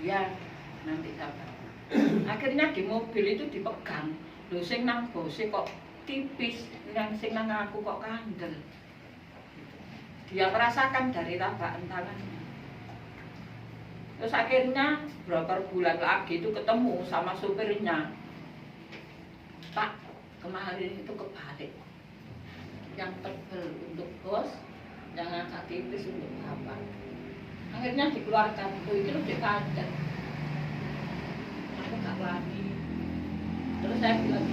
Iya, nanti sabar. Akhirnya di mobil itu dipegang. Lho sing nang bose kok tipis, yang sing nang aku kok kandel. Dia merasakan dari tabakan tangannya. Terus akhirnya beberapa bulan lagi itu ketemu sama supirnya. Pak, kemarin itu kebalik. Yang tebel untuk bos, yang agak tipis untuk bapak. Akhirnya dikeluarkan, itu lebih kandel. Aku gak wani. Terus saya bilang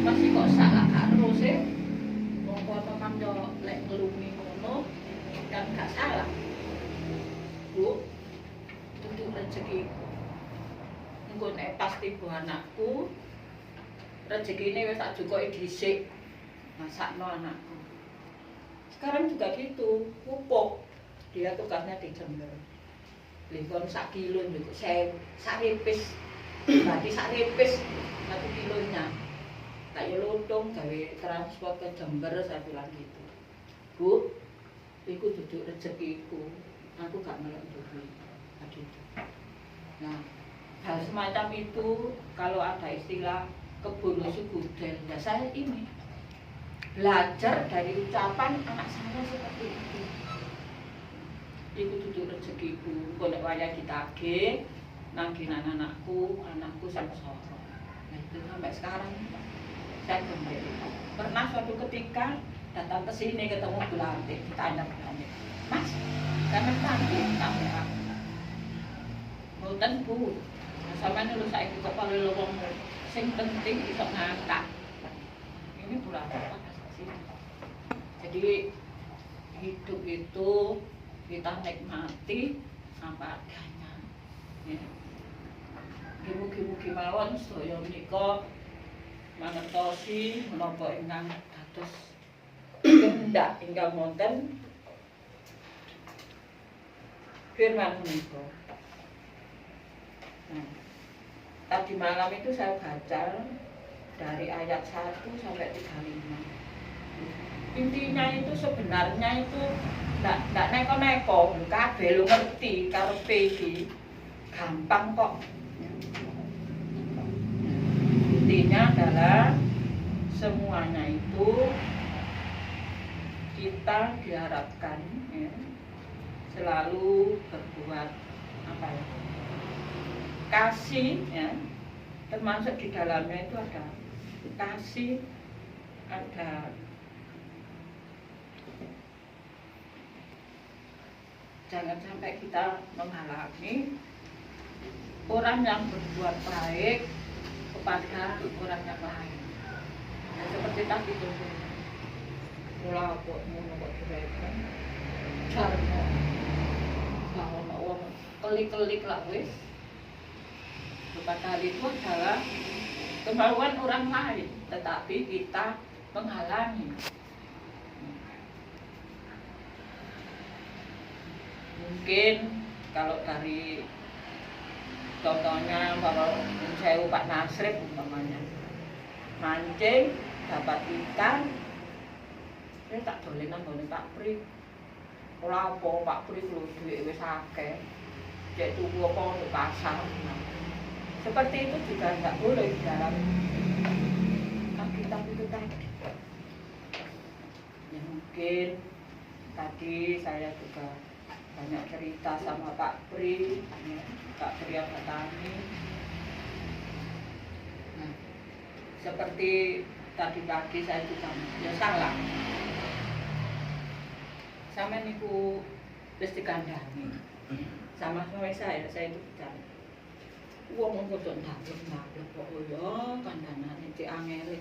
masih kok salah karo sih. Wong kono kan yo lek ngelumi ngono kan gak salah. Bu, itu rezekiku. Engko nek pas tiba anakku, rezekine wis tak jukoki dhisik. Masakno anakku. Sekarang juga gitu, pupuk. Dia tugasnya di Jember. Lingkon sak kilo niku sak ripis. Berarti sak ripis 1 kilonya. Kayak lodong gawe transport ke Jember, saya bilang gitu. Bu, iku duduk rezekiku. Aku gak melok duit. Gitu. Nah, hal semacam itu kalau ada istilah kebun sugudel, ya saya ini belajar dari ucapan anak saya seperti itu. Iku duduk rezekiku, golek wayah ditagih, nangginan anakku sama soro. Nah itu sampai sekarang saya kembali. Pernah suatu ketika datang ke sini ketemu Bulanti, ditanya Bulanti, Mas, karena nanti sampai aku. Mboten Bu, sampeyan lho saiki kok paling wong sing penting iso ngangkat. Ini Bulanti pas sini. Jadi hidup itu kita nikmati apa adanya. Ya. Mugi-mugi mawon sedaya menika mangertosi menapa ingkang dados kehendak ingkang wonten firman menika. Nah, tadi malam itu saya baca dari ayat 1 sampai 35. Intinya itu sebenarnya itu ndak neko-neko, kabeh lu ngerti karepe iki. Gampang kok. Intinya adalah semuanya itu kita diharapkan ya, selalu berbuat apa ya, kasih ya, termasuk di dalamnya itu ada kasih, ada jangan sampai kita menghalangi orang yang berbuat baik kepada orang yang lain. Nah, seperti tadi itu, mula kok ngono kok direken, jarno, bahwa uang kelik-kelik lah wis. Padahal itu adalah kemauan orang lain, tetapi kita menghalangi. Mungkin kalau dari contohnya kalau saya Pak Nasrib umpamanya mancing dapat ikan, saya tak dolenan nggone Pak Pri. Ora apa Pak Pri lho duwe wis akeh. Cek tuku apa di pasar. Seperti itu juga enggak boleh di dalam Alkitab itu tadi. Ya mungkin tadi saya juga banyak cerita sama Pak Pri, Pak Pri yang petani. Nah, seperti tadi pagi saya juga ya salah. Sama niku wis dikandani. Sama saya itu bicara. Wong mung kudu ndapet kok yo kandhanane cek angel.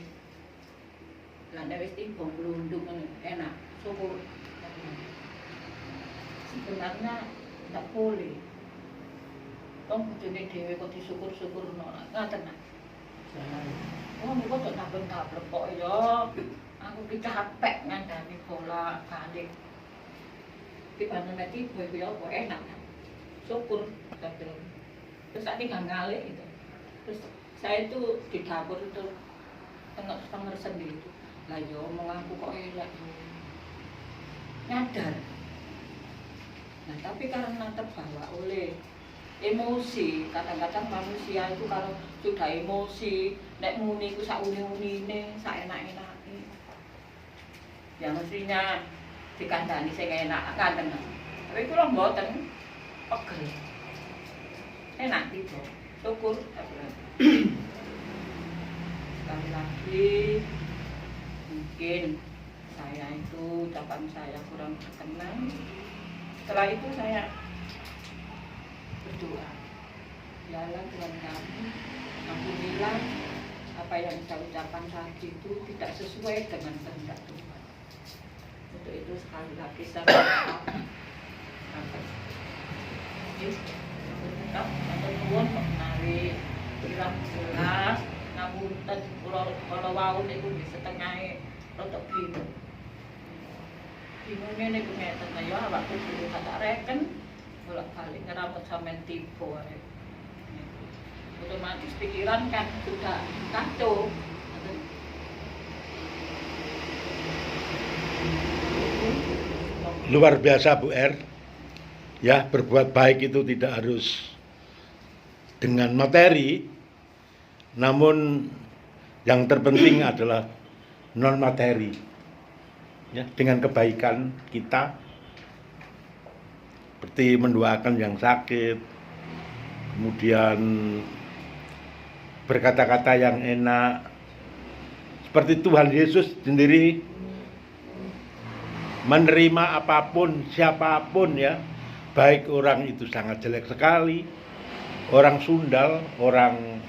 Lah nek wis tiba glundung enak, syukur. Sebenarnya tidak boleh. Wong kudune dhewe kok disyukur-syukurno. Ngaten nak. Wong niku kok nabeng-nabeng kok ya. Aku ki capek ngandani bola balik. Ki panjenengan tiba iku ya apa enak. Syukur tapi terus tadi nggak ngalih gitu. Terus saya itu di dapur itu tengah sendiri itu. Lah yo mengaku kok elek. Nyadar. Nah, tapi karena terbawa oleh emosi. Kadang-kadang manusia itu kalau sudah emosi, nek muni ku sak uni-unine, sak enak-enake. Ya mestinya dikandani sing enak kanten. Tapi kula mboten pegel. Enak gitu. Syukur. Sekali lagi mungkin saya itu ucapan saya kurang berkenan. Setelah itu saya berdoa, ya Allah Tuhan kami, ampunilah apa yang saya ucapkan tadi itu tidak sesuai dengan kehendak Tuhan. Untuk itu sekali lagi saya berdoa. Tetap atau nuwun menawi kirang jelas ngapunten kula wau niku nggih setengahe rada bingung. Bingungnya niku ngeten ya awakku kudu tak reken bolak-balik ngerawat sampean tiba wae. Otomatis pikiran kan sudah kacau. Luar biasa Bu R. Ya, berbuat baik itu tidak harus dengan materi, namun yang terpenting adalah non materi. Ya, dengan kebaikan kita, seperti mendoakan yang sakit, kemudian berkata-kata yang enak, seperti Tuhan Yesus sendiri menerima apapun, siapapun ya, baik orang itu sangat jelek sekali, orang sundal, orang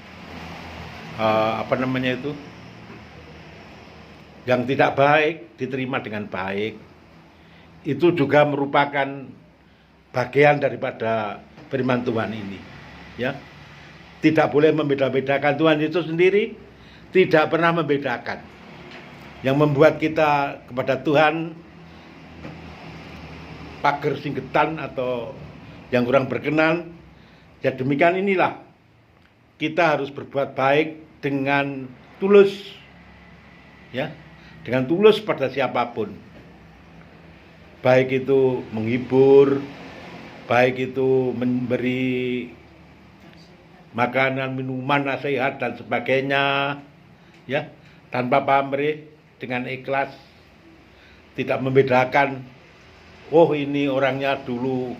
yang tidak baik diterima dengan baik. Itu juga merupakan bagian daripada firman Tuhan ini, ya. Tidak boleh membeda-bedakan. Tuhan Yesus sendiri tidak pernah membedakan. Yang membuat kita kepada Tuhan pager singgetan atau yang kurang berkenan, ya demikian inilah kita harus berbuat baik dengan tulus, ya, dengan tulus pada siapapun, baik itu menghibur, baik itu memberi makanan, minuman, nasihat dan sebagainya, ya, tanpa pamrih, dengan ikhlas, tidak membedakan. Oh, ini orangnya dulu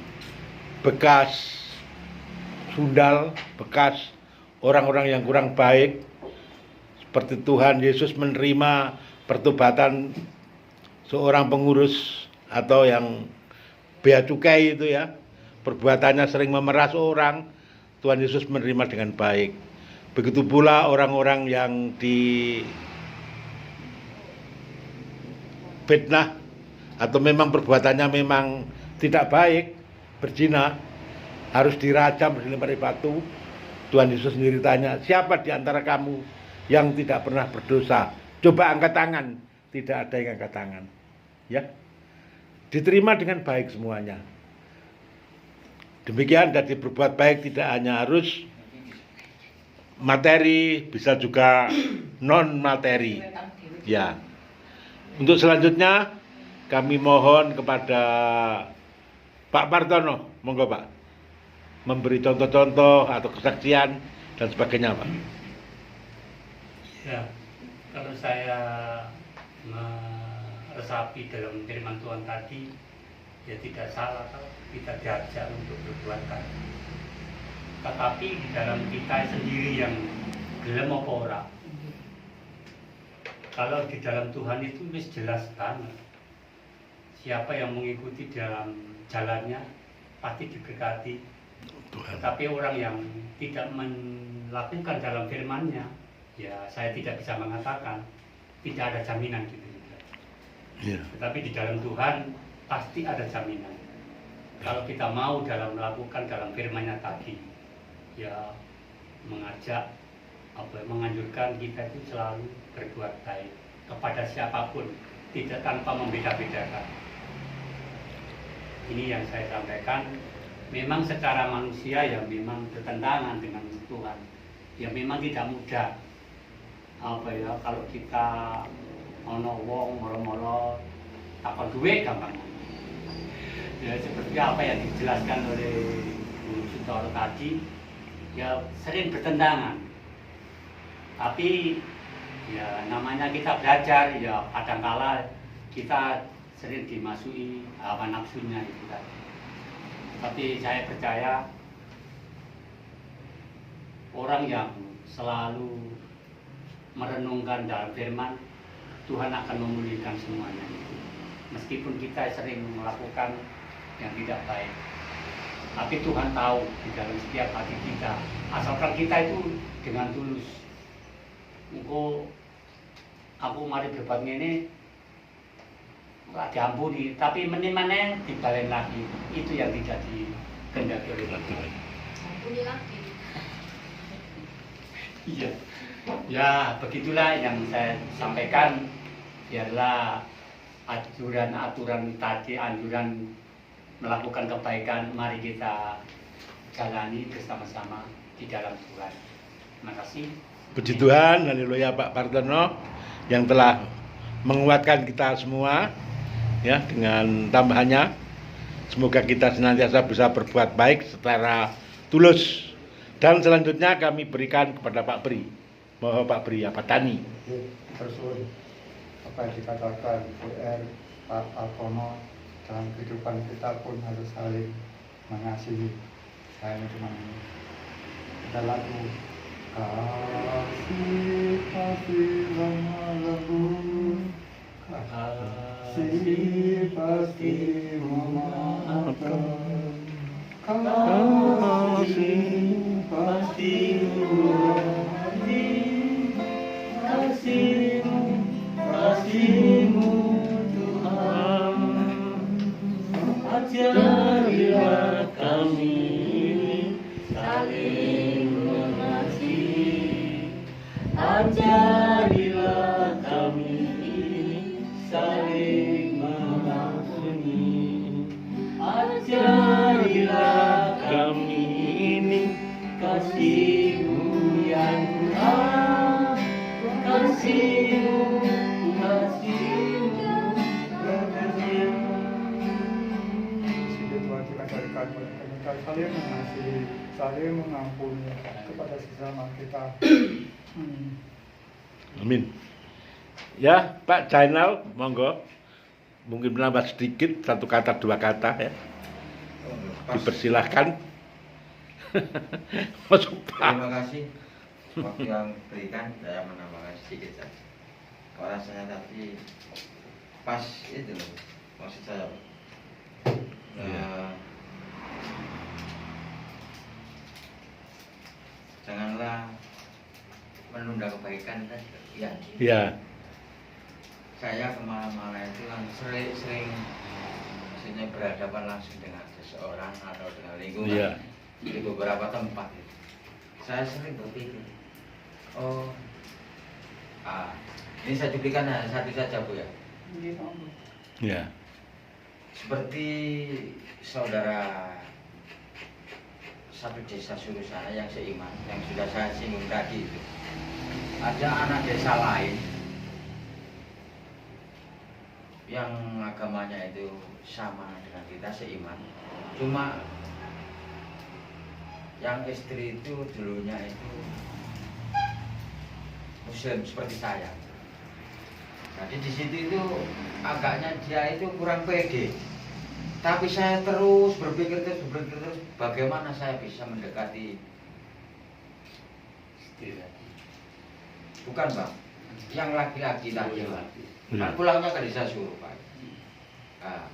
bekas sundal, bekas orang-orang yang kurang baik. Seperti Tuhan Yesus menerima pertobatan seorang pengurus atau yang bea cukai itu ya, perbuatannya sering memeras orang, Tuhan Yesus menerima dengan baik. Begitu pula orang-orang yang di fitnah atau memang perbuatannya memang tidak baik, berzina, harus dirajam, dilempari batu. Tuhan Yesus sendiri tanya, siapa di antara kamu yang tidak pernah berdosa? Coba angkat tangan. Tidak ada yang angkat tangan. Ya, diterima dengan baik semuanya. Demikian, jadi berbuat baik tidak hanya harus materi, bisa juga non materi. Ya. Untuk selanjutnya kami mohon kepada Pak Partono, monggo Pak, memberi contoh-contoh atau kesaksian dan sebagainya Pak. Ya, kalau saya meresapi dalam firman Tuhan tadi, ya tidak salah kalau kita diajak untuk berbuat baik. Tetapi di dalam kita sendiri yang gelem apa ora. Kalau di dalam Tuhan itu wis jelas banget. Siapa yang mengikuti dalam jalannya pasti diberkati. Tuhan. Tetapi orang yang tidak melakukan dalam firman-Nya, ya saya tidak bisa mengatakan tidak ada jaminan gitu. Ya. Tetapi di dalam Tuhan pasti ada jaminan. Kalau kita mau dalam melakukan dalam firman-Nya tadi, ya mengajak menganjurkan kita itu selalu berbuat baik kepada siapapun, tidak tanpa membeda-bedakan. Ini yang saya sampaikan. Memang secara manusia ya memang bertentangan dengan Tuhan. Ya memang tidak mudah. Kalau kita ono wong moro-moro takon duit gampang. Ya seperti apa yang dijelaskan oleh Gunung Sindoro tadi ya sering bertentangan. Tapi ya namanya kita belajar ya kadangkala kita sering dimasuki hawa nafsunya itu tadi. Tapi saya percaya orang yang selalu merenungkan dalam firman, Tuhan akan memulihkan semuanya itu. Meskipun kita sering melakukan yang tidak baik, tapi Tuhan tahu di dalam setiap hati kita, asalkan kita itu dengan tulus. Aku mari berbuat ini nggak diampuni, tapi menimane dibalik lagi. Itu yang tidak dikehendaki oleh Tuhan. Ampuni lagi. Iya, ya begitulah yang saya sampaikan. Biarlah aturan-aturan tadi, anjuran melakukan kebaikan, mari kita jalani bersama-sama di dalam Tuhan. Terima kasih. Puji Tuhan, haleluya Pak Partono yang telah menguatkan kita semua ya dengan tambahannya. Semoga kita senantiasa bisa berbuat baik secara tulus. Dan selanjutnya kami berikan kepada Pak Pri. Mohon Pak Pri, Pak Tani. Terus apa yang dikatakan PR Pak Alkono dalam kehidupan kita pun harus saling mengasihi. Saya cuma ini. Ada lagu kasih kasih lemah lembut, kasih pasti memaafkan, kasih pasti mengerti, kasihmu Tuhan, ajarilah kami saling mengasihi, ajarilah kami saling mengampuni, ajarilah kami ini kasihmu yang Tuhan, kasihmu kita saling mengasihi, saling mengampuni kepada sesama kita. Amin. Ya, Pak Jainal, monggo. Mungkin menambah sedikit, satu kata, dua kata ya. Dipersilahkan. Masuk Pak. Terima kasih waktu yang berikan, saya menambahkan sedikit saja. Kalau rasanya tadi pas itu loh, maksud saya. Janganlah menunda kebaikan tadi. Ya. Ya. Saya kemana-mana itu kan sering maksudnya berhadapan langsung dengan seseorang atau dengan lingkungan. Iya. Di beberapa tempat itu. Saya sering berpikir, ini saya cuplikan satu saja Bu ya. Ya. Seperti saudara satu desa suruh sana yang seiman, yang sudah saya singgung tadi itu. Ada anak desa lain yang agamanya itu sama dengan kita, seiman. Cuma yang istri itu dulunya itu Muslim seperti saya. Jadi di situ itu agaknya dia itu kurang pede. Tapi saya terus berpikir bagaimana saya bisa mendekati. Bukan Bang, yang laki-laki tadi kan pulangnya ke desa Surupai. Nah,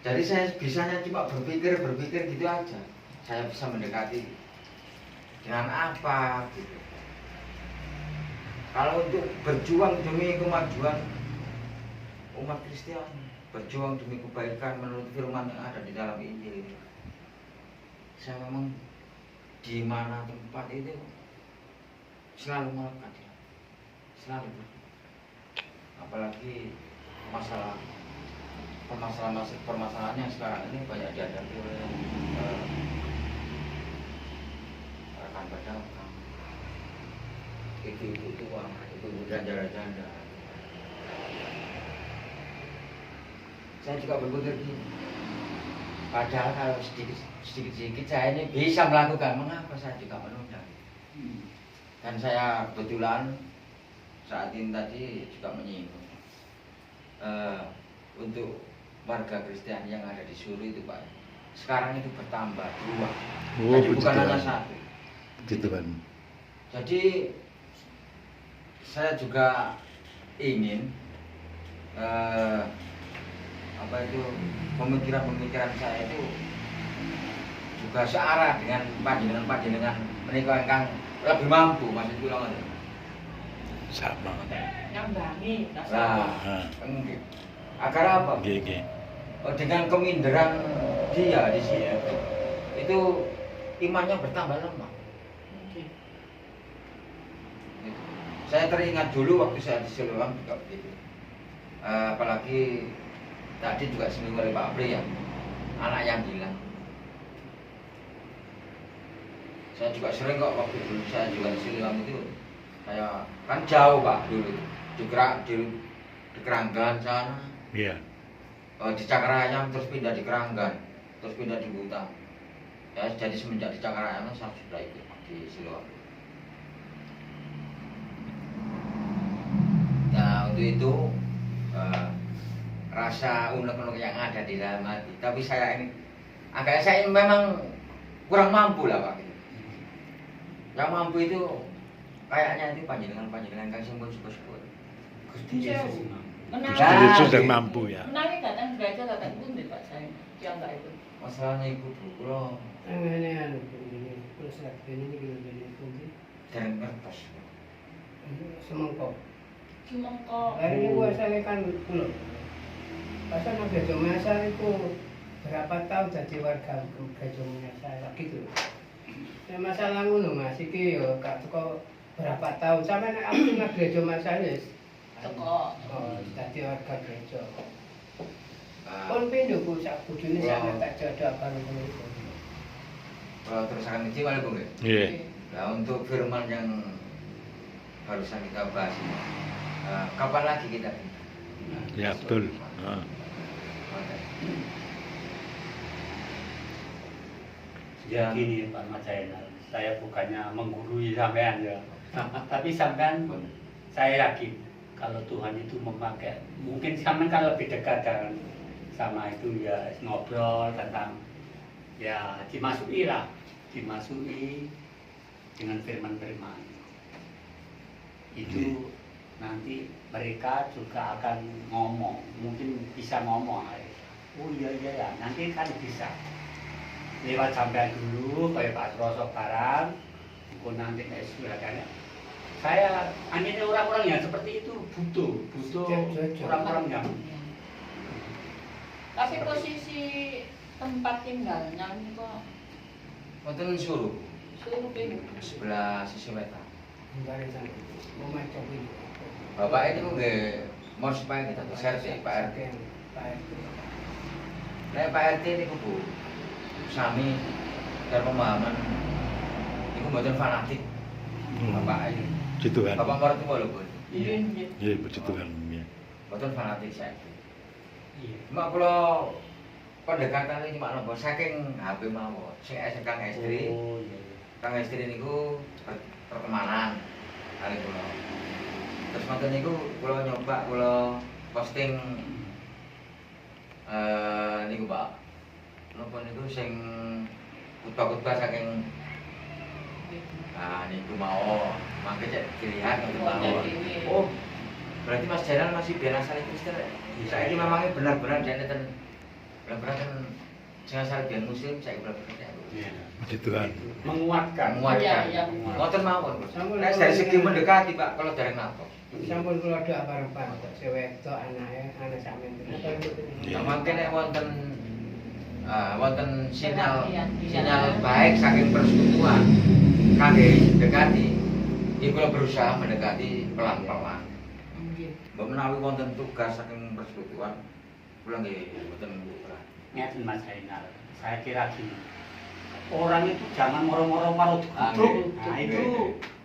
jadi saya bisanya cuma berpikir gitu aja. Saya bisa mendekati dengan apa gitu. Kalau untuk berjuang demi kemajuan umat Kristiani, berjuang demi kebaikan menurut firman yang ada di dalam Injil ini, saya memang di mana tempat itu selalu melekat ya. Selalu. Apalagi permasalahan yang sekarang ini banyak dihadapi oleh rekan pedagang, ibu-ibu tua, ibu-ibu janda-janda. Saya juga berpikir gini, Padahal kalau sedikit-sedikit saya ini bisa melakukan, mengapa saya juga menunda? Dan saya kebetulan saat ini tadi juga menyinggung untuk warga Kristen yang ada di Sulu itu Pak, sekarang itu bertambah 2. Oh, Jadi bukan puji hanya Tuhan. 1. Puji Tuhan. Jadi saya juga ingin pemikiran saya itu juga searah dengan panjenengan menika ingkang lebih mampu, maksud kula ngoten. Sama. Nyambangi Nah, Nah, enggak. Agar apa? nggih, nggih. Dengan keminderan dia di sini itu imannya bertambah lemah. Saya teringat dulu waktu saya di Siloam juga begitu. Apalagi tadi juga singgung oleh Pak Apri ya, anak yang hilang. Saya juga sering kok waktu dulu saya juga di Siloam itu, saya kan jauh Pak dulu, di Keranggan sana, Iya. di Cakarayam terus pindah di Keranggan, terus pindah di Buta. Ya, jadi semenjak di Cakarayam saya sudah ikut di Siloam. Nah untuk itu rasa unek-unek yang ada di dalam hati. Tapi saya ini memang kurang mampu lah Pak. Yang mampu itu kayaknya itu panjenengan kang sampun syukur-syukur. Gusti Yesus. Menawi Gusti Yesus yang mampu ya. menawi datang gereja datang pundi Pak saya yang enggak itu. Masalahnya ibu kula Ini terus ini gini dereng ngertos. semangkok. Semengko. Hari ini gua saya kan pulau. Pasal nak gereja masa itu berapa tahun jadi warga gereja masa gitu. Ya masalah ngono Mas iki yo gak teko berapa tahun sampe nek aku nang gereja masa wis Teko. dadi warga gereja. Pun pindu ku sak bojone sampe tak jodoh karo ngono. Kalau terusakan ini malah Bu. Nggih. Nah untuk firman yang barusan kita bahas ini, kapan lagi kita? Ya, betul. Heeh. Ya gini Pak Macainal, saya bukannya menggurui sampean ya, tapi sampean saya yakin kalau Tuhan itu memakai, mungkin sampean kan lebih dekat dengan sama itu ya ngobrol tentang ya dimasuki dengan firman-firman itu nanti mereka juga akan ngomong, mungkin bisa ngomong, oh iya ya, nanti kan bisa lewat sampean dulu kayak Pak Rosok barang, mungkin nanti kayak suratnya. Saya anehnya orang-orang yang seperti itu butuh orang-orang yang. Tapi posisi tempat tinggalnya ini kok Wonten Suruh suruh pindu. sebelah sisi wetan. Bare sana. Mau macam ini. Bapak itu nggih mau supaya kita share Pak RT. Pak RT. Nek Pak RT niku Bu, sami dan pemahaman iku mboten fanatik. Bapak ini. Puji Tuhan. Bapak mertua lho, Bu. Iya, iya. Iya, puji Tuhan. Ya. Mboten fanatik saya. Iya. Cuma kula pendekatan ini cuma nopo saking HP mawon. Sing Kang Estri, Oh iya. Kang Estri niku pertemanan kali kula. Terus ngoten niku kula nyoba kula posting niku Pak. Napa niku sing khotbah-khotbah saking niku mau mangke cek dilihat ngoten mawon. Oh, berarti Mas Jainal masih biasa itu Kristen. Saya ini memangnya benar-benar dia neten benar-benar kan jangan salah biar muslim saya benar-benar. Iya. Puji Tuhan. Menguatkan. Menguatkan. Iya, iya. Ngoten mawon. Nek dari segi mendekati Pak kalau dari napa? Sampun kula doa bareng-bareng kok sewekto anake anak sampean. Iya. Mungkin nek wonten sinyal Iya. baik saking persekutuan kangge dekati. Iki kula berusaha mendekati pelan-pelan. Nggih. Mbok menawi wonten tugas saking persekutuan kula nggih mboten berat. Ngeten Mas Zainal, saya kira gini, orang itu jangan moro-moro marut Ah, kutuk. nggih. Nah itu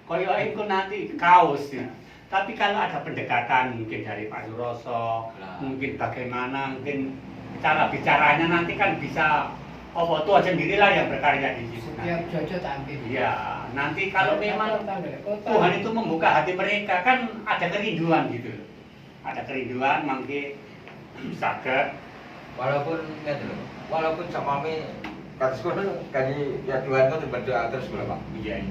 koyo itu nanti kaos ya. Tapi kalau ada pendekatan mungkin dari Pak Suroso, Nah. mungkin bagaimana mungkin cara bicaranya nanti kan bisa Allah Tuhan sendirilah yang berkarya di situ. Setiap jojo tak ambil. Iya, nanti kalau memang Tuhan itu membuka hati mereka kan ada kerinduan gitu. Ada kerinduan mangke saged walaupun samami kados kono kali ya Tuhan kok berdoa terus kula Pak. iya.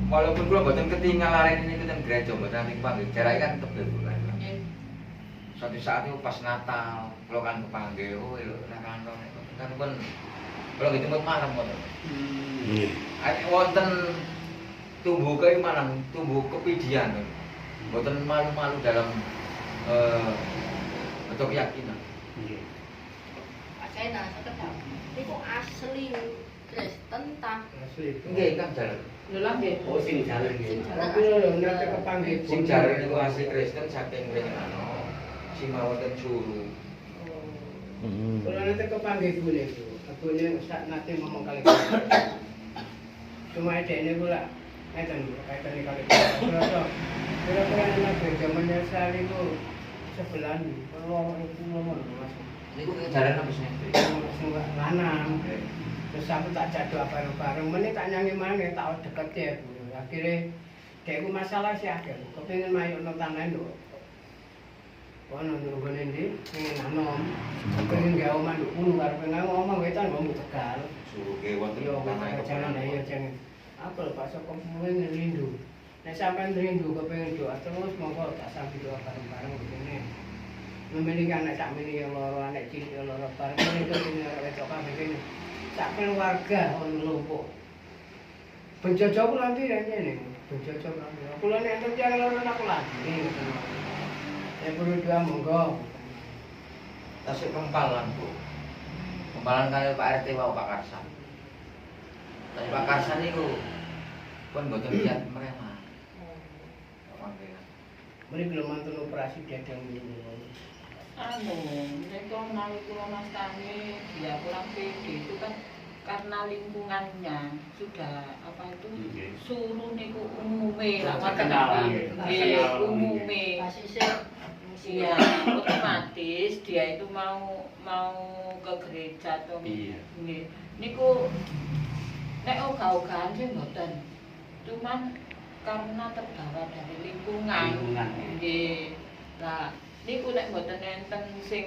Walaupun kula mboten ketinggalan ini teng gereja mboten ati panggil jarak kan tebel bulan. Suatu saat itu pas Natal kula kan kepanggil oh lho nek kantor kan pun kula dijemput malam ngoten. Nggih. Wonten tumbuh keimanan, tumbuh kepidian. Mboten malu-malu dalam bentuk keyakinan. Nggih. Pak Sena sekedap. Niku asli Kristen ta? Asli. Nggih, Kang Jaler. Lho lah nggih. Oh sing jalan Sing nggih. jalan. Tapi lho nate kepanggih. Sing Jaler niku asli Kristen saking Pringano. Sing mawonten Suru. Kalau nanti kepanggih bune Bu. Bune sak nate ngomong kali. Cuma ini pula ngeten kaitan kali. Kira-kira anak gereja menyesal itu sebelah kalau itu ngomong Mas. Niku jalan apa sih? Sing lanang. Terus aku tak jaduk bareng-bareng, meneh tak nyanyi maneh tak deket ya Bu. Akhirnya kayak ku masalah sih akeh. Kepengin mayukno tanah lho. Kono nunggone ndi ning anom. Kepengin gawe manduk kulo karo pengen ngomong wetan ngomong Tegal. Suru ke wonten Yo tanah jangan ayo jangan. Apa lho Pak Soko pengen rindu. Nek sampean rindu kepengin doa terus monggo tak sambil doa bareng-bareng begini. Memiliki anak sak mini yang loro anak cilik yang loro bareng itu ini wedok kabeh kene. Sak keluarga ono lumpuh. Penjojo kula pira ngene. Penjojo kula nek enten tiyang loro nak kula. Ya perlu doa monggo. tasik kempalan Bu. Kempalan kali Pak RT wau Pak Karsan. Tapi Pak Karsan niku pun mboten lihat mereka. Mari belum mantul operasi dadang ini. Anu, mereka menawi kula mastani dia kurang pede itu kan karena lingkungannya sudah apa itu Nggih. suruh niku umume lah Terkenal, nggih terkenal, umume Basisnya iya otomatis dia itu mau ke gereja atau Iya. nggih niku nek ogah-ogahan sih mboten cuman karena terbawa dari lingkungan Lingkungan. nggih lah niku nek mboten enten sing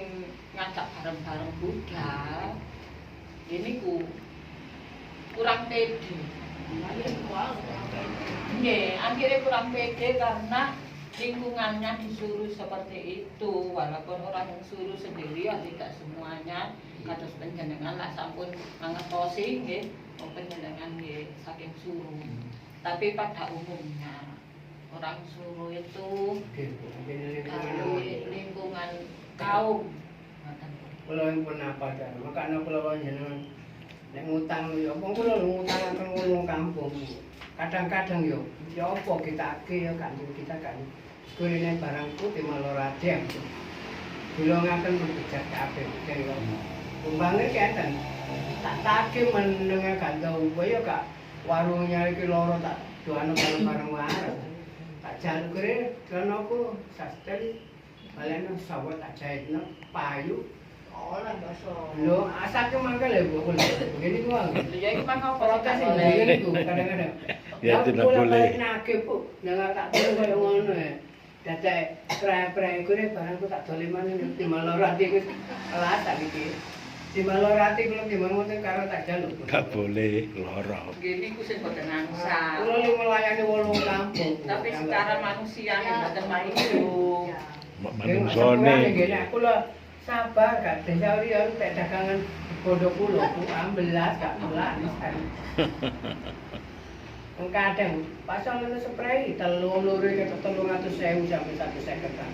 ngajak bareng-bareng budal ini kurang pede. Nggih, akhirnya kurang pede karena lingkungannya disuruh seperti itu. Walaupun orang yang suruh sendiri ya tidak semuanya. Kados panjenengan lah sampun mangertosi nggih, panjenengan nggih saking suruh. Tapi pada umumnya orang suruh itu kalau lingkungan kaum Kalau yang pernah pada, makanya kalau jenengan nek ngutang yo, apa kula ngutang akan wong kampung. Kadang-kadang yo, ya apa kita ya kanjeng kita kan. Kuline barangku di Malorade. Golongaken berbejat kabeh kene. Umbange kenten. Tak tagih menenge gantau yo gak warungnya iki loro tak doano bareng-bareng wae. Tak jaluk kene donoku sastel balen sawet tak jahitno payu. orang basah. Lho, asake mangke lho Bu. Begini ku ang. ya iki mah apa Protes ini ku kadang-kadang. Ya tidak boleh. Nake Bu, nang tak telu koyo ngono ya. Dadak pre-pre iku nek barangku tak doleman di Malorati iku kelas tak iki. Di Malorati kula timbang ngoten karo tak jaluk. Gak boleh loro. gini ku sing boten angsa. Kula li melayani wong kampung. Tapi secara manusia mboten mairu. Manungsone. Kula sabar gak disauri ya nek dagangan bodoh kula ku ambelas gak melanis kan. Kadang pasal ngono spray telung loro ke 300.000 sampai 150 kan.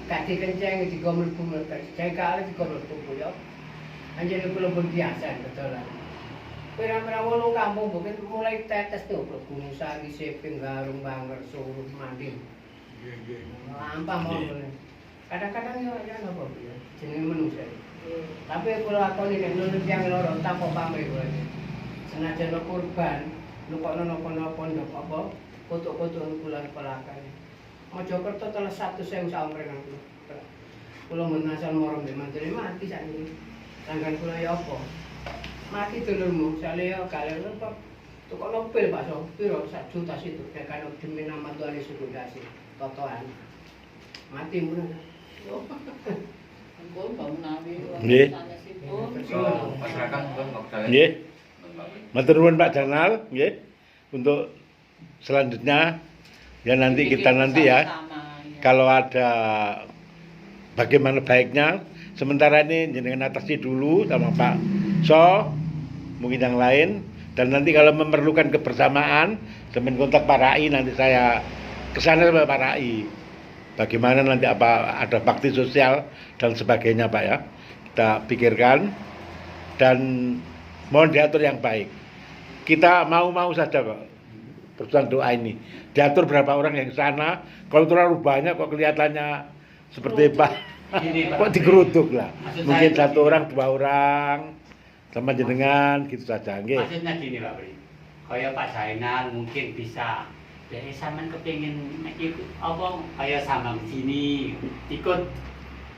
Gak dikenceng digo mlebu kali digo mlebu ya. Anjene kula pun biasa betulan. Pirang-pirang wong kampung mungkin mulai tetes tuh Gunung Sari, Seping, Garung, Banger, Suruh, Manding. Lampah mau. Kadang-kadang ya napa ya jenenge manusia. Tapi kula lakoni nek nurut yang loro tanpa pamrih kula. Senajan kurban, nukokno napa-napa ndok apa, foto-foto kula pelakan. Mojokerto teles 100.000 saumrenan kula. Kula mun asal moro mbek mantri mati sakniki. Sangkan kula ya apa? Mati dulurmu, sale ya kalian apa? Tukok nopel Pak So, piro 1 juta situ, nek kan demi nama Tuhan Yesus Kudasi, totoan. Mati murah. Pun Mbak Menawi Nggih. sanesipun. So, masyarakat pun nggak Nggih. Matur nuwun Pak Janal, nggih. Untuk selanjutnya ya nanti kita nanti ya kalau ada bagaimana baiknya sementara ini jenengan atasi dulu sama Pak So mungkin yang lain dan nanti kalau memerlukan kebersamaan semen kontak Pak Rai nanti saya kesana sama Pak Rai bagaimana nanti apa ada bakti sosial dan sebagainya Pak ya kita pikirkan dan mohon diatur yang baik kita mau saja kok persoalan doa ini diatur berapa orang yang sana kalau terlalu banyak kok kelihatannya seperti Pak Gini, Pak. kok digeruduk lah Maksud mungkin saya 1 orang 2 orang sama jenengan gitu saja nggih. Maksudnya gini Pak Bri, kaya Pak Zainal mungkin bisa dari sampean kepengin ikut apa kaya sambang sini ikut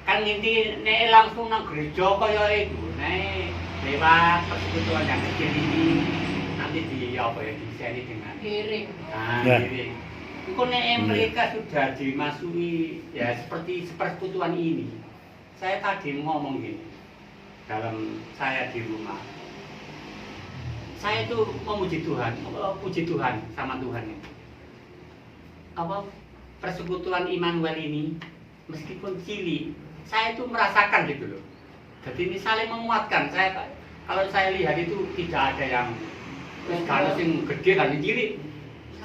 kan inti nek langsung nang gereja kaya itu nek lewat persekutuan yang kecil ini nanti di apa ya diseni dengan Giring. Ya. diri. Kok nek mereka sudah dimasuki ya seperti persekutuan ini. Saya tadi ngomong gini dalam saya di rumah. Saya itu memuji Tuhan, puji Tuhan sama Tuhan itu. Apa persekutuan Immanuel ini meskipun cilik, saya itu merasakan gitu loh. Jadi ini saling menguatkan. Saya kalau saya lihat itu tidak ada yang kalau yang gede kan yang cilik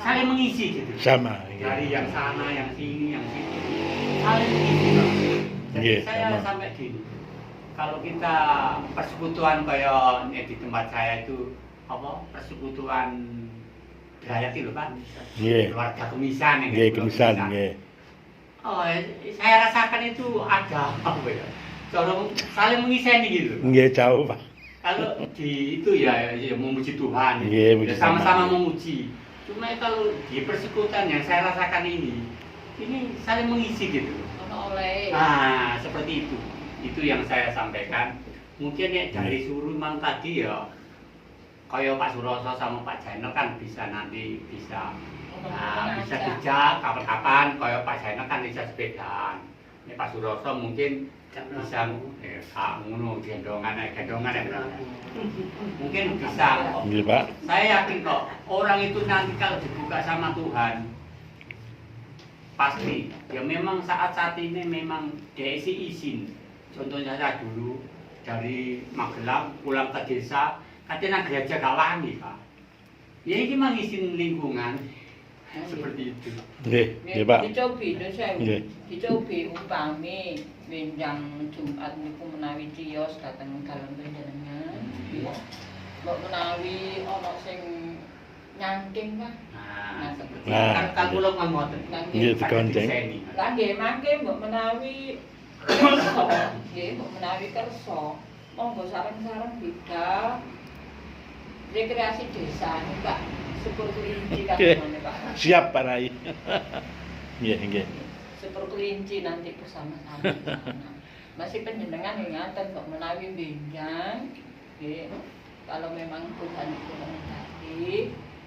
saling mengisi gitu. Sama Dari iya. yang sana, yang sini, yang situ saling mengisi. Pak. Jadi Iya, saya sama. sampai gini. Kalau kita persekutuan kayak di tempat saya itu apa persekutuan Berayati loh Pak. Nggih. Keluarga Kemisan ini. Nggih kemisan nggih. Oh, saya rasakan itu ada apa ya? Cara saling mengiseni gitu. Nggih jauh Pak. Kalau di itu ya memuji Tuhan. Iya, Ya, puji sama-sama Tuhan. memuji. Cuma kalau di persekutuan yang saya rasakan ini saling mengisi gitu. Ono oleh. Nah, seperti itu. Itu yang saya sampaikan. Mungkin ya dari suruh mang tadi ya kayak Pak Suroso sama Pak Jainal kan bisa nanti bisa bisa dijak kapan-kapan kayak Pak Jainal kan bisa sepedaan. Ini Pak Suroso mungkin bisa ngono gendongan ya. Mungkin bisa. Nggih Pak. Saya yakin kok orang itu nanti kalau dibuka sama Tuhan pasti ya memang saat ini memang diisi izin. Contohnya saya dulu dari Magelang pulang ke desa katanya gereja gak wani Pak. Ya ini mah ngisi lingkungan seperti itu. Nggih, nggih Pak. Dicobi lho saya. Nggih. Dicobi upami benjang Jumat niku menawi ciyos dateng dalem panjenengan. Mbok menawi ana sing nyangking Pak. Nah, seperti Nah, kan kula ngoten. Nggih, digonceng. Lah nggih mangke mbok menawi kersa, nggih mbok menawi kersa. Monggo sareng-sareng bidal rekreasi desa nih Pak. Sepur kelinci kan Oke. namanya Pak. Siap Pak Rai. Nggih, nggih. Sepur kelinci nanti bersama-sama di sana. Masih penjenengan ingatan mbok menawi benjang nggih. Kalau memang Tuhan itu menghendaki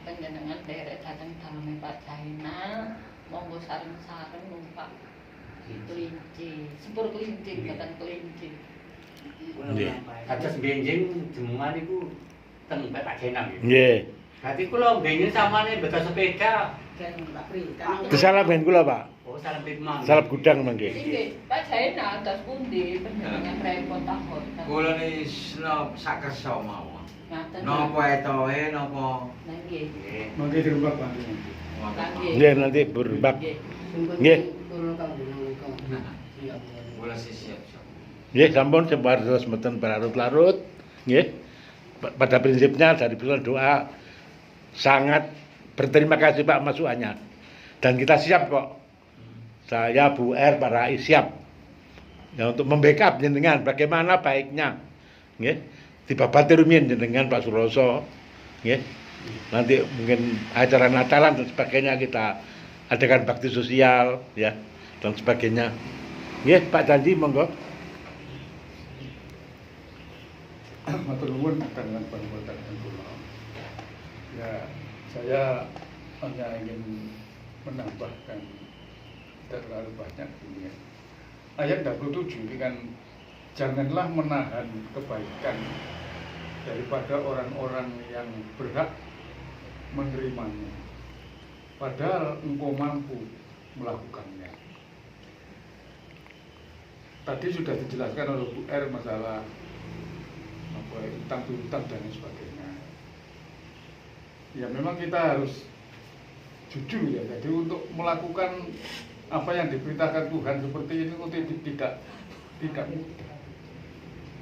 panjenengan derek datang daleme Pak Jainal, monggo sareng-sareng numpak kelinci, sepur kelinci, bukan kelinci. Nggih. Kados benjing jemuan niku teng Pak Jainal nggih. Nggih. Berarti kula benjing samane beto sepeda. Kesalah ben kula Pak. Oh, salam firman. Salap gudang mangke. Nggih, Pak Jainal atas pundi panjenengan repot takut. Kula ni snob sakersa mawon. Ngaten. Napa etoe napa Lah nggih. Mangke dirubah Pak. Lah nggih. Nggih nanti berbak. Nggih. Nggih. Turun kang dinamika. Iya. Kula siap. Nggih sampun separuh mboten berlarut-larut. Nggih. Pada prinsipnya dari bulan doa sangat berterima kasih Pak masukannya. Dan kita siap kok. Saya Bu R Pak Rai siap. Ya untuk membackup jenengan bagaimana baiknya. Nggih. Dibabati rumiyin jenengan Pak Suroso. Nggih. Nanti mungkin acara Natalan dan sebagainya kita adakan bakti sosial ya dan sebagainya. Nggih, Pak janji monggo. matur nuwun dengan perbuatan kula. Ya, saya hanya ingin menambahkan terlalu banyak ini ya. Ayat 27 ini kan janganlah menahan kebaikan daripada orang-orang yang berhak menerimanya, padahal engkau mampu melakukannya. Tadi sudah dijelaskan oleh Bu R masalah utang piutang dan sebagainya. Ya memang kita harus jujur ya. Jadi untuk melakukan apa yang diperintahkan Tuhan seperti ini tidak mudah.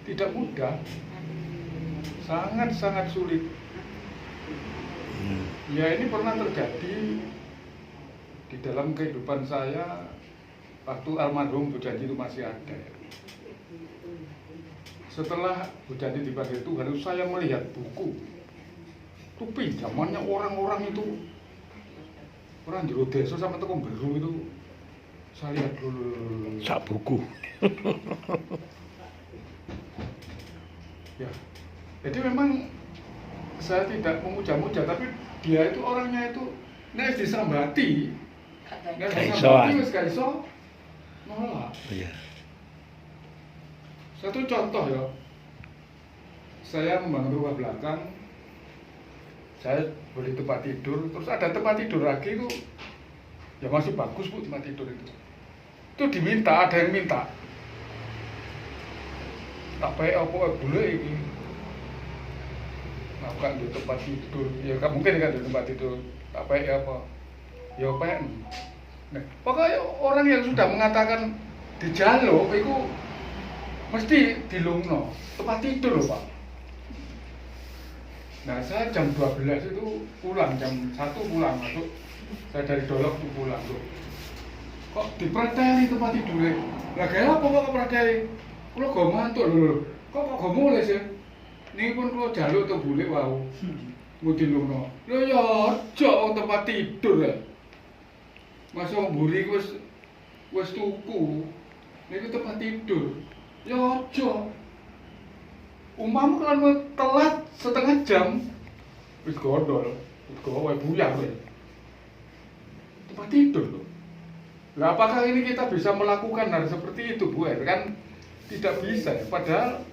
Tidak mudah. Sangat sulit. Ya ini pernah terjadi di dalam kehidupan saya waktu almarhum Bu Janji itu masih ada. Setelah Bu Janji dipanggil Tuhan itu saya melihat buku. Itu pinjamannya orang-orang itu, orang di desa sama Tekong Beru itu, saya lihat dulu. Sak buku. Ya, jadi memang saya tidak memuja-muja, tapi dia itu orangnya itu nek disambati, nek disambati wis gak iso nolak. Iya. Satu contoh ya, saya membangun rumah belakang, saya beli tempat tidur, terus ada tempat tidur lagi itu, ya masih bagus Bu tempat tidur itu diminta, ada yang minta, tak payah apa boleh ini, nah kan di tempat tidur, ya mungkin kan di tempat tidur, tak payah apa, ya payah. Nah, pokoknya orang yang sudah mengatakan dijaluk itu mesti dilungno tempat tidur loh Pak. Nah saya jam 12 itu pulang, jam 1 pulang masuk, saya dari Dolok tuh pulang tuh. Kok diprateli tempat tidurnya? Lah kaya apa kok prateli? Kulo go mantuk lho. Kok go mulih sih? Niki pun kulo jaluk tuh bulik wau. Mau dilungno. Lho ya aja tempat tidur ya. Masa mburi wis tuku. Niku tempat tidur. Ya aja. Umpama kalau telat setengah jam wis godol, wis kowe buyar kowe. Tempat tidur loh. Lah apakah ini kita bisa melakukan hal seperti itu, Bu? Kan tidak bisa ya. Padahal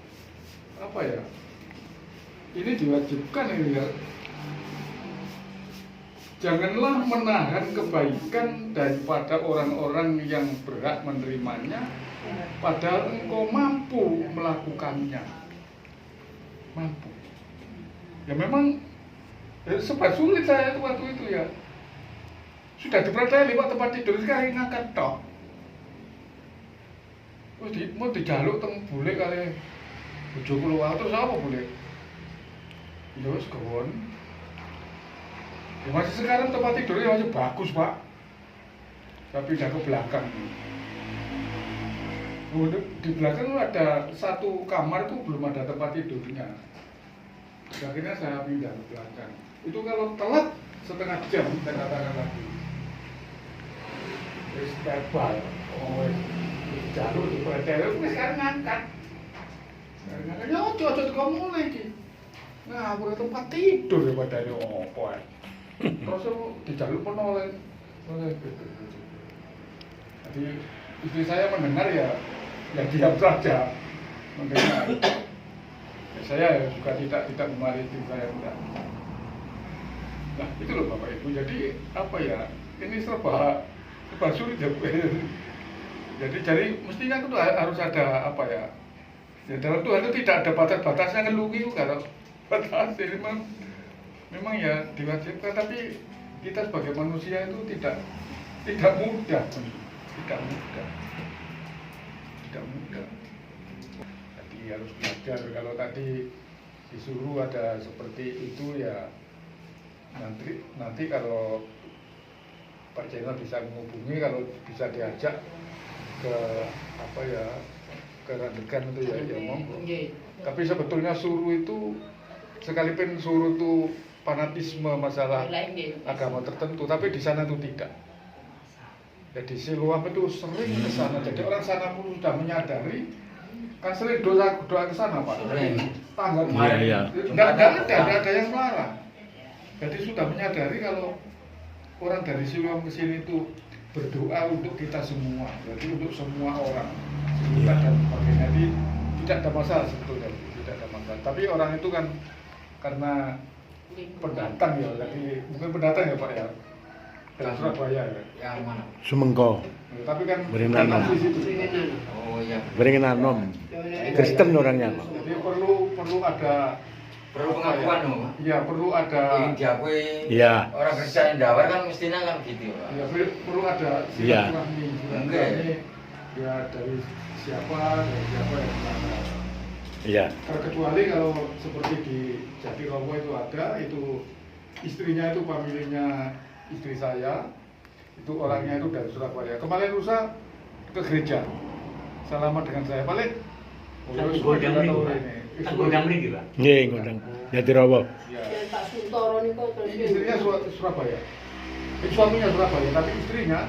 apa ya? Ini diwajibkan ini ya. Janganlah menahan kebaikan daripada orang-orang yang berhak menerimanya, padahal engkau mampu melakukannya. Mampu. Ya memang sempat sulit saya waktu itu ya. Sudah diprateli Pak tempat tidur sekali ngangkat tok. Mau dijaluk teng bule kali bojo kula terus apa bule? Ya wis kawon. Ya masih sekarang tempat tidurnya masih bagus Pak. Tapi pindah ke belakang. Di belakang ada satu kamar itu belum ada tempat tidurnya. Akhirnya saya pindah ke belakang. Itu kalau telat setengah jam saya katakan lagi. Wis tebal. Oh, jalur di pertel wis sekarang ngangkat. Sekarang ya ojo kok mulai iki. Nah, aku tempat tidur ya padane opo ae. Terus dijaluk pun oleh gitu. Jadi istri saya mendengar ya diam saja mendengar. Ya, saya juga tidak memarahi istri saya enggak. Nah itu loh Bapak Ibu. Jadi apa ya? Ini serba sulit ya Bu. Jadi mestinya itu harus ada apa ya? Ya dalam Tuhan itu tidak ada batas-batasnya ngelungi kalau batas ini memang ya diwajibkan, tapi kita sebagai manusia itu tidak mudah, tidak mudah. Jadi harus belajar. Kalau tadi disuruh ada seperti itu ya nanti kalau Pak Jenderal bisa menghubungi, kalau bisa diajak ke apa ya ke Randegan itu ya monggo. Tapi sebetulnya suruh itu sekalipun suruh itu fanatisme masalah agama tertentu, tapi di sana itu tidak. Jadi Siloam itu sering ke sana. Jadi orang sana pun sudah menyadari Kan sering doa ke sana Pak. Sering. Tanggal Iya. Nggak ada yang melarang. Jadi sudah menyadari kalau orang dari Siloam ke sini itu berdoa untuk kita semua, jadi untuk semua orang, kita dan sebagainya. Jadi tidak ada masalah sebetulnya, tidak ada masalah. Tapi orang itu kan karena pendatang ya, jadi mungkin pendatang ya Pak ya, dari Surabaya ya. Yang mana? Sumengko, Tapi kan Berenang. di situ. Oh iya. Beringin Anom, Kristen orangnya Pak. Jadi perlu ada Perlu pengakuan loh. Iya, perlu ada. Yang diakui Iya. orang Kristen yang dawar kan mestinya kan gitu. Pak. Ya, perlu ada Iya. silaturahmi. Ya dari siapa yang mana. Iya. Terkecuali kalau seperti di Jatirowo itu ada, itu istrinya itu familinya istri saya, itu orangnya itu dari Surabaya. Kemarin lusa ke gereja, salaman dengan saya. Paling Gondang mriki, Pak. Kan gondang mriki, Pak. Nggih, ngundang Jatirowo. Ya. Dan Pak Suntoro niku terus Istrinya Surabaya, suaminya Surabaya, tapi istrinya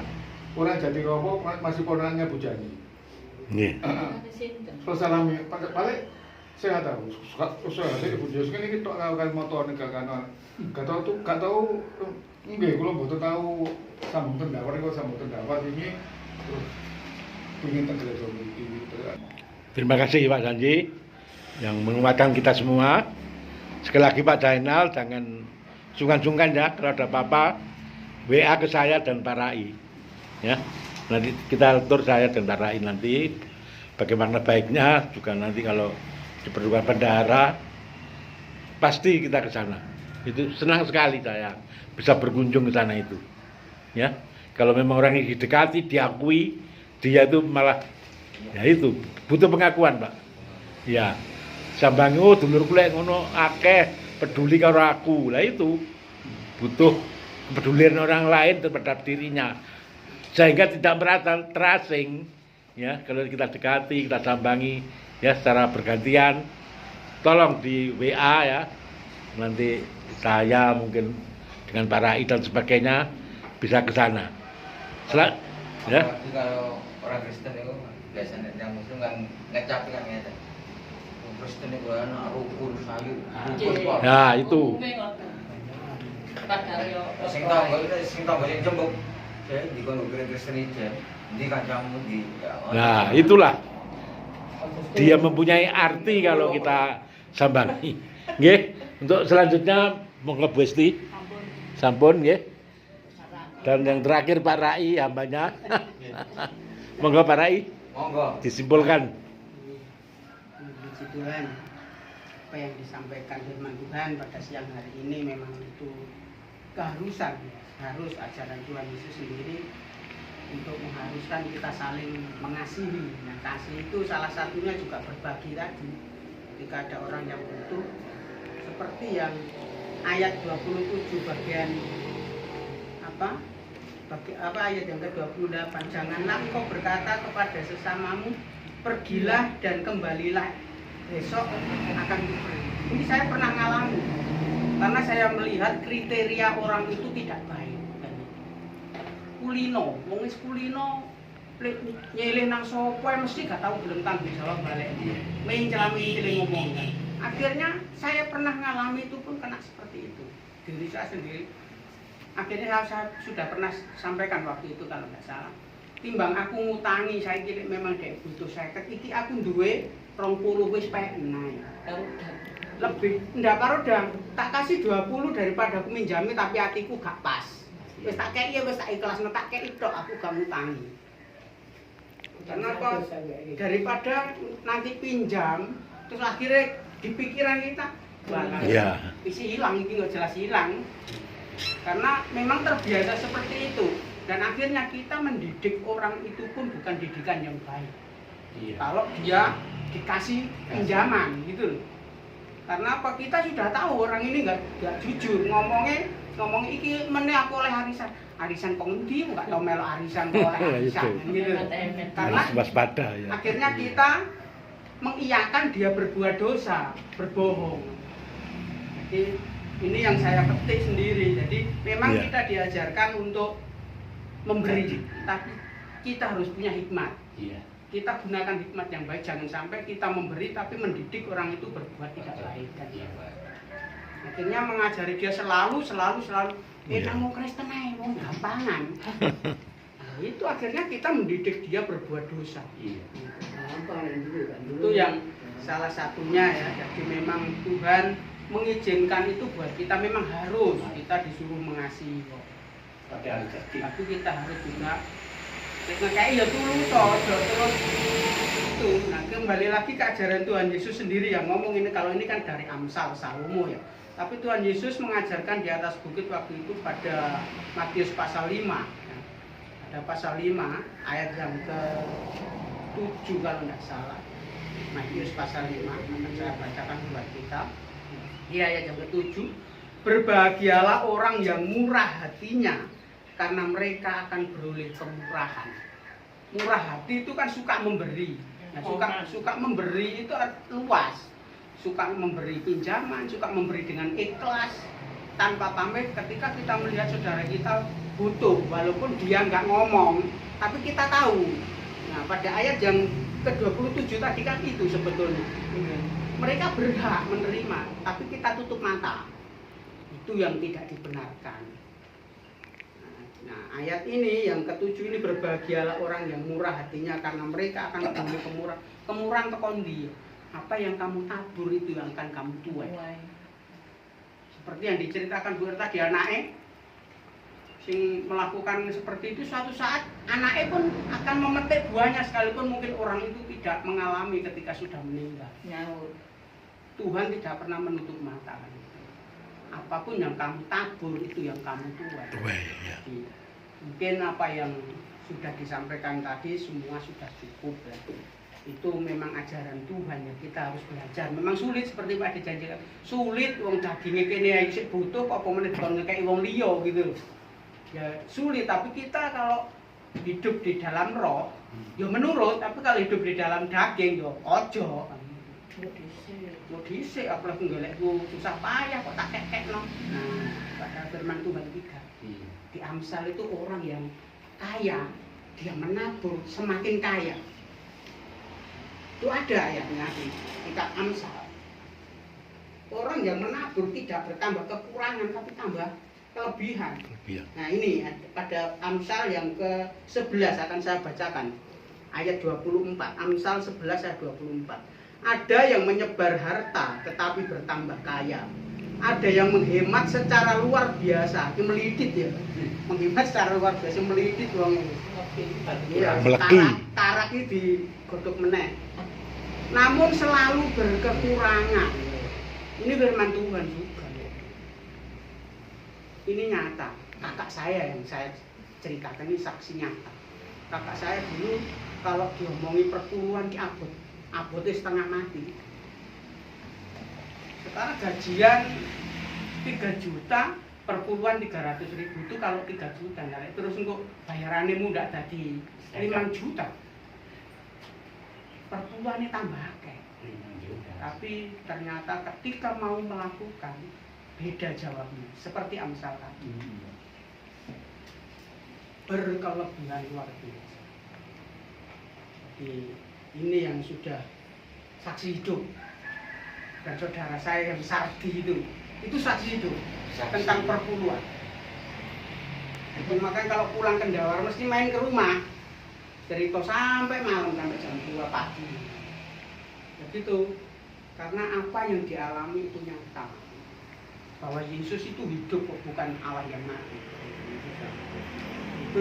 orang Jatirowo masih ponakannya Bu Jani. Nggih. Terus salami, paling saya nggak tahu. Saya Ibu Yesus kan ini tok kan motor nih gak tahu. Nggih, kalau betul tahu sambung tendawar, kalau sambung tendawar ini terus ingin tenggelam ini. Terima kasih Pak Janji yang menguatkan kita semua. Sekali lagi Pak Jainal, jangan sungkan-sungkan ya kalau ada apa-apa WA ke saya dan Pak Rai. Ya, nanti kita atur saya dan Pak Rai nanti bagaimana baiknya, juga nanti kalau diperlukan bendahara pasti kita ke sana. Itu senang sekali saya bisa berkunjung ke sana itu. Ya, kalau memang orang yang didekati, diakui, dia itu malah ya itu butuh pengakuan Pak. Ya, sambangi oh dulur kula ngono akeh peduli karo aku. Lah itu butuh kepedulian orang lain terhadap dirinya. Sehingga tidak merasa terasing. Ya, kalau kita dekati, kita sambangi ya secara bergantian. Tolong di WA ya. Nanti saya mungkin dengan Pak Rai dan sebagainya bisa ke sana. Ya. Apalagi kalau orang Kristen itu biasanya yang Muslim kan ngecap kan ngecap. Kristen itu anak rukun sayu, rukun kok. Ya, itu. Sing tahu sing jembuk. Saya di kono Kristen itu, di kancamu di. Nah, itulah. Dia mempunyai arti kalau kita sambangi. Nggih, untuk selanjutnya monggo Bu Esti. Sampun nggih. Dan yang terakhir Pak Rai hambanya. Monggo Pak Rai. Monggo. Disimpulkan. Puji Tuhan, apa yang disampaikan firman Tuhan pada siang hari ini memang itu keharusan, harus ajaran Tuhan Yesus sendiri untuk mengharuskan kita saling mengasihi. Nah, kasih itu salah satunya juga berbagi tadi. Ketika ada orang yang butuh, seperti yang ayat 27 bagian ayat yang ke-28, janganlah engkau berkata kepada sesamamu, pergilah dan kembalilah, besok akan kuberi. Ini saya pernah ngalami, karena saya melihat kriteria orang itu tidak baik. Kulino, wong wis kulino nyeleh nang sapa mesti gak tahu belum tanggung jawab balik. Mencela-mencela ngomong. Akhirnya saya pernah ngalami itu pun kena seperti itu. Diri saya sendiri. Akhirnya saya sudah pernah sampaikan waktu itu kalau nggak salah. Timbang aku ngutangi, saya kira memang dek butuh 50, iki aku duwe 20 wis pek enak. Lebih ndak karo dang, tak kasih 20 daripada aku minjami tapi hatiku gak pas. Wis tak kei ya wis tak ikhlas tak kei tok aku gak ngutangi. Karena apa? Daripada nanti pinjam terus akhirnya di pikiran kita Iya. isi hilang, ini nggak jelas hilang. Karena memang terbiasa seperti itu. Dan akhirnya kita mendidik orang itu pun bukan didikan yang baik. Iya. Kalau dia dikasih pinjaman gitu loh. Karena apa? Kita sudah tahu orang ini nggak jujur ngomong iki meneh aku oleh arisan pengundi nggak tahu melo arisan oleh arisan gitu. Karena waspada ya. akhirnya kita mengiyakan dia berbuat dosa, berbohong. Jadi ini yang saya petik sendiri. Jadi memang Iya. kita diajarkan untuk memberi, tapi kita harus punya hikmat. Iya. kita gunakan hikmat yang baik, jangan sampai kita memberi tapi mendidik orang itu berbuat tidak baik kan. Akhirnya mengajari dia selalu kamu Kristen ae wong gampangan. Nah, itu akhirnya kita mendidik dia berbuat dosa. Itu yang salah satunya ya. Jadi memang Tuhan mengizinkan itu buat kita, memang harus kita disuruh mengasihi kok. Tapi kita harus juga kayak ya tulus terus itu. Nah, kembali lagi ke ajaran Tuhan Yesus sendiri yang ngomong ini, kalau ini kan dari Amsal Salomo ya. Tapi Tuhan Yesus mengajarkan di atas bukit waktu itu pada Matius pasal 5 ya. Ada pasal 5 ayat yang ke-7 kalau tidak salah. Matius pasal 5 akan saya bacakan buat kita. Di ayat yang ke-7, berbahagialah orang yang murah hatinya, karena mereka akan beroleh kemurahan. Murah hati itu kan suka memberi. Nah, suka memberi itu luas. Suka memberi pinjaman, suka memberi dengan ikhlas, tanpa pamrih. Ketika kita melihat saudara kita butuh, walaupun dia nggak ngomong, tapi kita tahu. Nah, pada ayat yang ke-27 tadi kan itu sebetulnya. Mereka berhak menerima, tapi kita tutup mata. Itu yang tidak dibenarkan. Nah, ayat ini yang ke-7 ini, berbahagialah orang yang murah hatinya, karena mereka akan beroleh kemurahan. Kemurahan tekondi. Apa yang kamu tabur itu yang akan kamu tuai. Seperti yang diceritakan Bu Erta di anaknya, sing melakukan seperti itu, suatu saat anaknya pun akan memetik buahnya, sekalipun mungkin orang itu tidak mengalami ketika sudah meninggal. Tuhan tidak pernah menutup mata. Apapun yang kamu tabur itu yang kamu tuai. Jadi, mungkin apa yang sudah disampaikan tadi semua sudah cukup ya. Itu memang ajaran Tuhan ya, kita harus belajar. Memang sulit seperti Pak dijanjikan. Sulit, wong dagingnya kene isih butuh apa meneh dikon ngekeki wong liya gitu. Ya sulit, tapi kita kalau hidup di dalam roh ya menurut, tapi kalau hidup di dalam daging ya ojo. Yo dhisik apalagi golekku susah payah kok tak kekekno. Nah, pada firman Tuhan tidak. Di Amsal itu orang yang kaya, dia menabur semakin kaya. Itu ada ayatnya di kitab Amsal. Orang yang menabur tidak bertambah kekurangan, tapi tambah kelebihan. Nah ini pada Amsal yang ke-11 akan saya bacakan. Ayat 24, Amsal 11 ayat 24. Ada yang menyebar harta tetapi bertambah kaya. Ada yang menghemat secara luar biasa, melidit ya. Menghemat secara luar biasa, melidit wong ini. Tarak ini digodhog meneh. Namun selalu berkekurangan. Ini firman Tuhan juga. Ini nyata. Kakak saya yang saya ceritakan ini saksi nyata. Kakak saya dulu kalau diomongi perpuluhan di abotnya setengah mati. Sekarang gajian 3 juta, perpuluhan 300.000 itu kalau 3 juta. Nah, terus untuk bayarannya mudah tadi 5 juta. Perpuluhannya tambah akeh. Tapi ternyata ketika mau melakukan, beda jawabnya. Seperti Amsal tadi. Berkelebihan luar biasa. Jadi ini yang sudah saksi hidup. Dan saudara saya yang Sardi itu saksi hidup tentang perpuluhan. Jadi makanya kalau pulang ke Kendawar mesti main ke rumah. Cerita sampai malam, sampai jam 2 pagi. Begitu. Karena apa yang dialami itu nyata. Bahwa Yesus itu hidup, bukan Allah yang mati.